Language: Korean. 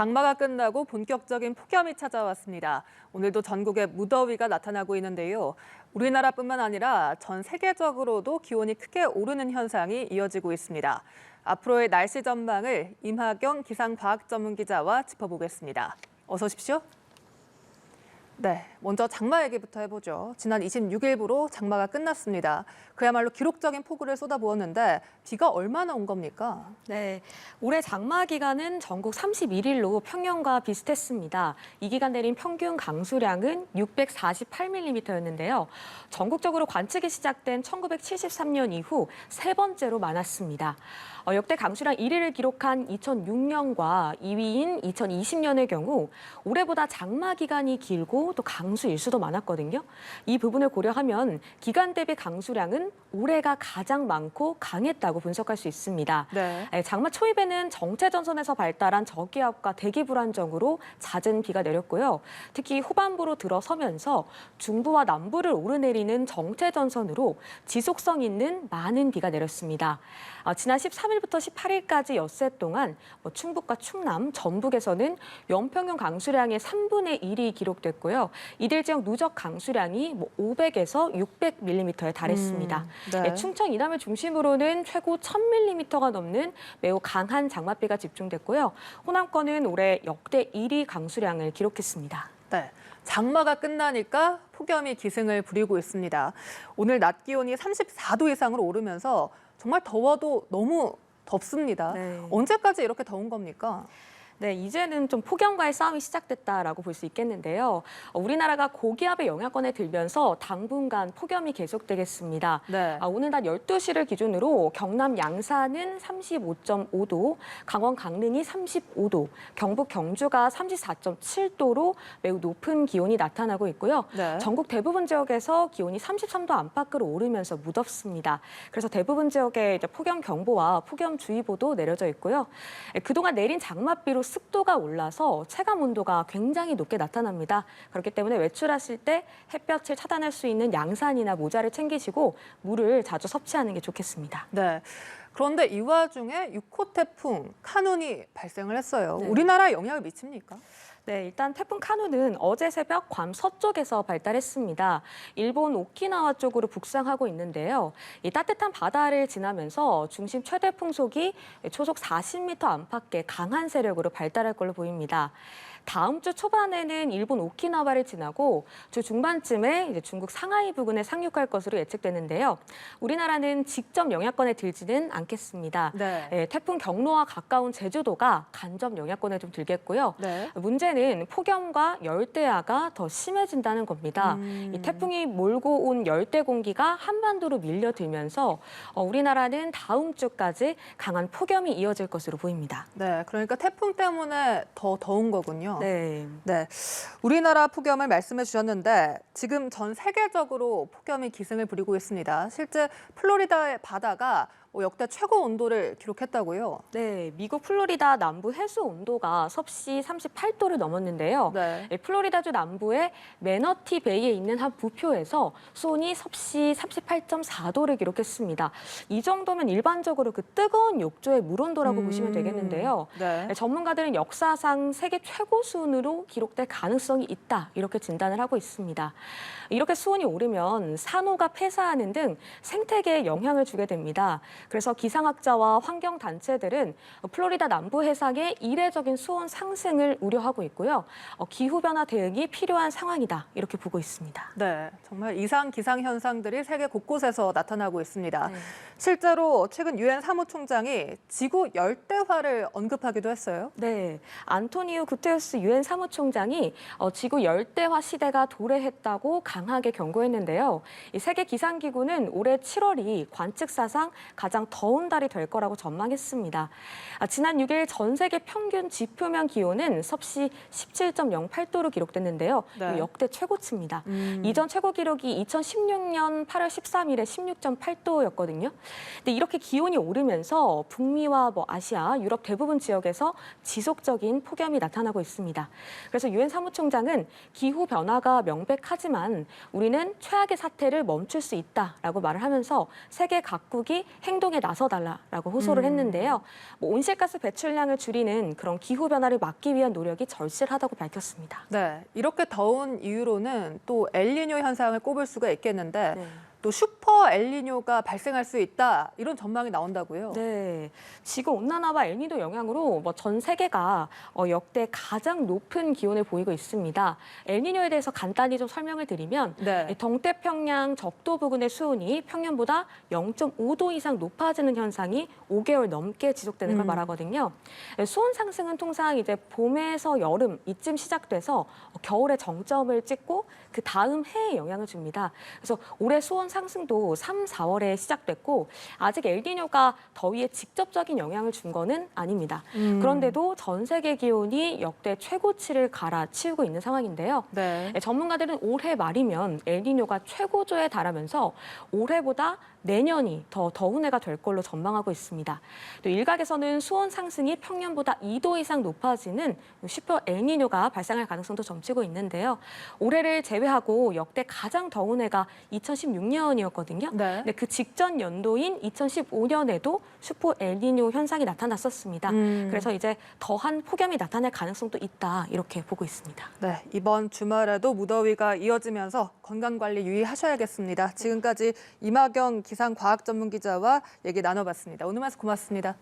장마가 끝나고 본격적인 폭염이 찾아왔습니다. 오늘도 전국에 무더위가 나타나고 있는데요. 우리나라뿐만 아니라 전 세계적으로도 기온이 크게 오르는 현상이 이어지고 있습니다. 앞으로의 날씨 전망을 임하경 기상과학전문기자와 짚어보겠습니다. 어서 오십시오. 네, 먼저 장마 얘기부터 해보죠. 지난 26일부로 장마가 끝났습니다. 그야말로 기록적인 폭우를 쏟아부었는데 비가 얼마나 온 겁니까? 네, 올해 장마 기간은 전국 31일로 평년과 비슷했습니다. 이 기간 내린 평균 강수량은 648mm였는데요. 전국적으로 관측이 시작된 1973년 이후 세 번째로 많았습니다. 역대 강수량 1위를 기록한 2006년과 2위인 2020년의 경우 올해보다 장마 기간이 길고 또 강수 일수도 많았거든요. 이 부분을 고려하면 기간 대비 강수량은 올해가 가장 많고 강했다고 분석할 수 있습니다. 네. 장마 초입에는 정체전선에서 발달한 저기압과 대기 불안정으로 잦은 비가 내렸고요. 특히 후반부로 들어서면서 중부와 남부를 오르내리는 정체전선으로 지속성 있는 많은 비가 내렸습니다. 지난 13일부터 18일까지 엿새 동안 충북과 충남, 전북에서는 연평균 강수량의 3분의 1이 기록됐고요. 이들 지역 누적 강수량이 500에서 600mm에 달했습니다. 네. 충청 이남을 중심으로는 최고 1000mm가 넘는 매우 강한 장맛비가 집중됐고요. 호남권은 올해 역대 1위 강수량을 기록했습니다. 네, 장마가 끝나니까 폭염이 기승을 부리고 있습니다. 오늘 낮 기온이 34도 이상으로 오르면서 정말 더워도 너무 덥습니다. 네. 언제까지 이렇게 더운 겁니까? 네, 이제는 좀 폭염과의 싸움이 시작됐다라고 볼 수 있겠는데요. 우리나라가 고기압의 영향권에 들면서 당분간 폭염이 계속되겠습니다. 네. 오늘 낮 12시를 기준으로 경남 양산은 35.5도, 강원 강릉이 35도, 경북 경주가 34.7도로 매우 높은 기온이 나타나고 있고요. 네. 전국 대부분 지역에서 기온이 33도 안팎으로 오르면서 무덥습니다. 그래서 대부분 지역에 이제 폭염 경보와 폭염 주의보도 내려져 있고요. 그동안 내린 장맛비로 습도가 올라서 체감 온도가 굉장히 높게 나타납니다. 그렇기 때문에 외출하실 때 햇볕을 차단할 수 있는 양산이나 모자를 챙기시고 물을 자주 섭취하는 게 좋겠습니다. 네. 그런데 이 와중에 6호 태풍 카눈이 발생을 했어요. 네. 우리나라에 영향을 미칩니까? 네, 일단 태풍 카눈은 어제 새벽 괌 서쪽에서 발달했습니다. 일본 오키나와 쪽으로 북상하고 있는데요. 이 따뜻한 바다를 지나면서 중심 최대 풍속이 초속 40m 안팎의 강한 세력으로 발달할 걸로 보입니다. 다음 주 초반에는 일본 오키나와를 지나고 주 중반쯤에 이제 중국 상하이 부근에 상륙할 것으로 예측되는데요. 우리나라는 직접 영향권에 들지는 않겠습니다. 네. 태풍 경로와 가까운 제주도가 간접 영향권에 좀 들겠고요. 네. 문제는 폭염과 열대야가 더 심해진다는 겁니다. 이 태풍이 몰고 온 열대 공기가 한반도로 밀려들면서 우리나라는 다음 주까지 강한 폭염이 이어질 것으로 보입니다. 네. 그러니까 태풍 때문에 더 더운 거군요. 네. 네, 우리나라 폭염을 말씀해 주셨는데 지금 전 세계적으로 폭염이 기승을 부리고 있습니다. 실제 플로리다의 바다가 역대 최고 온도를 기록했다고요? 네, 미국 플로리다 남부 해수 온도가 섭씨 38도를 넘었는데요. 네. 플로리다주 남부의 매너티 베이에 있는 한 부표에서 수온이 섭씨 38.4도를 기록했습니다. 이 정도면 일반적으로 그 뜨거운 욕조의 물 온도라고 보시면 되겠는데요. 네. 전문가들은 역사상 세계 최고 수온으로 기록될 가능성이 있다, 이렇게 진단을 하고 있습니다. 이렇게 수온이 오르면 산호가 폐사하는 등 생태계에 영향을 주게 됩니다. 그래서 기상학자와 환경단체들은 플로리다 남부 해상의 이례적인 수온 상승을 우려하고 있고요. 기후변화 대응이 필요한 상황이다, 이렇게 보고 있습니다. 네, 정말 이상 기상 현상들이 세계 곳곳에서 나타나고 있습니다. 네. 실제로 최근 유엔 사무총장이 지구 열대화를 언급하기도 했어요. 네, 안토니우 구테우스 유엔 사무총장이 지구 열대화 시대가 도래했다고 강하게 경고했는데요. 이 세계 기상기구는 올해 7월이 관측사상 가장 더운 달이 될 거라고 전망했습니다. 지난 6일 전 세계 평균 지표면 기온은 섭씨 17.08도로 기록됐는데요. 네. 역대 최고치입니다. 이전 최고 기록이 2016년 8월 13일에 16.8도였거든요. 근데 이렇게 기온이 오르면서 북미와 아시아, 유럽 대부분 지역에서 지속적인 폭염이 나타나고 있습니다. 그래서 유엔 사무총장은 기후 변화가 명백하지만 우리는 최악의 사태를 멈출 수 있다라고 말을 하면서 세계 각국이 행동 행동에 나서달라라고 호소를 했는데요. 뭐 온실가스 배출량을 줄이는 그런 기후 변화를 막기 위한 노력이 절실하다고 밝혔습니다. 네, 이렇게 더운 이유로는 또 엘니뇨 현상을 꼽을 수가 있겠는데 네. 또 슈퍼 엘니뇨가 발생할 수 있다 이런 전망이 나온다고요. 네, 지구 온난화와 엘니뇨 영향으로 뭐 전 세계가 역대 가장 높은 기온을 보이고 있습니다. 엘니뇨에 대해서 간단히 좀 설명을 드리면 네. 동태평양 적도 부근의 수온이 평년보다 0.5도 이상 높아지는 현상이 5개월 넘게 지속되는 걸 말하거든요. 수온 상승은 통상 이제 봄에서 여름 이쯤 시작돼서 겨울에 정점을 찍고 그 다음 해에 영향을 줍니다. 그래서 올해 수온 상승도 3, 4월에 시작됐고 아직 엘니뇨가 더위에 직접적인 영향을 준 거는 아닙니다. 그런데도 전 세계 기온이 역대 최고치를 갈아치우고 있는 상황인데요. 네. 전문가들은 올해 말이면 엘니뇨가 최고조에 달하면서 올해보다 내년이 더 더운 해가 될 걸로 전망하고 있습니다. 또 일각에서는 수온 상승이 평년보다 2도 이상 높아지는 슈퍼 엘니뇨가 발생할 가능성도 점치고 있는데요. 올해를 제외하고 역대 가장 더운 해가 2016년이었거든요. 네. 근데 그 직전 연도인 2015년에도 슈퍼 엘니뇨 현상이 나타났었습니다. 그래서 이제 더한 폭염이 나타날 가능성도 있다 이렇게 보고 있습니다. 네, 이번 주말에도 무더위가 이어지면서 건강관리 유의하셔야겠습니다. 지금까지 이마경 기상과학 전문 기자와 얘기 나눠봤습니다. 오늘 말씀 고맙습니다.